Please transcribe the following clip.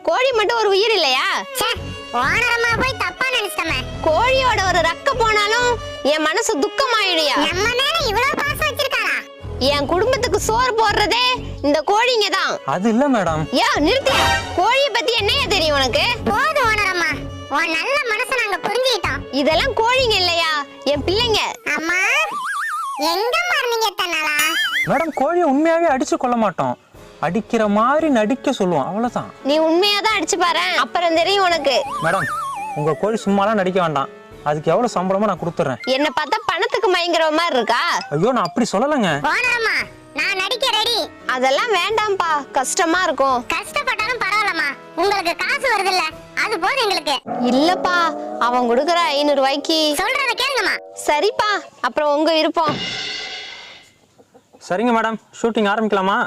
கோழி மட்டும் ஒரு உயிர் இல்லையா? ஓனரம்மா போய் தப்பா நினைச்சிட்டமே. கோழியோட ஒரு ரக்க போனாலும் என் மனசு துக்கமாயிடுயா. நம்ம மேல இவ்வளவு பாசம் வச்சிருக்காரா? என் குடும்பத்துக்கு சோறு போடுறதே இந்த கோழிங்க தான். அது இல்ல மேடம். நிறுத்தியா? கோழிய பத்தி என்னையா தெரியும் உனக்கு? போதும் ஓனரம்மா, உன் நல்ல மனசை நாங்க புரிஞ்சுக்கிட்டோம். இதெல்லாம் கோழிங்க இல்லையா, என் பிள்ளைங்க. அம்மா எங்க மார்னிங்க தன்னாலா? மேடம் கோழியை உண்மையாவே அடிச்சு கொள்ள மாட்டோம், அடிக்கிற மாதிரி நடிக்க சொல்லுவோம், அவ்வளவுதான். நீ உண்மையாதான் அடிச்சு பாரு, அப்புறம் தெரியும் உனக்கு. மேடம் உங்க கோழி சும்மாலாம் நடிக்க வேண்டாம், அதுக்கு எவ்வளவு சம்பளமோ நான் கொடுத்துறேன். என்ன பார்த்தா பணத்துக்கு மயங்குற மாதிரி இருக்கா? ஐயோ நான் அப்படி சொல்லலங்க. ஓனரம்மா நான் நடிக்க ரெடி. அதெல்லாம் வேண்டாம்பா, கஷ்டமா இருக்கும். கஷ்டப்பட்டாலும் பரவாயில்லம்மா, உங்களுக்கு காசு வருது இல்ல, அது போதும் எங்களுக்கு. இல்லப்பா, அவன் கொடுக்கற 500 ரூபாய்க்கு. சொல்றத கேளுங்கம்மா. சரிப்பா, அப்புறம் உங்க விருப்பம். சரிங்க மேடம், ஷூட்டிங் ஆரம்பிக்கலாமா?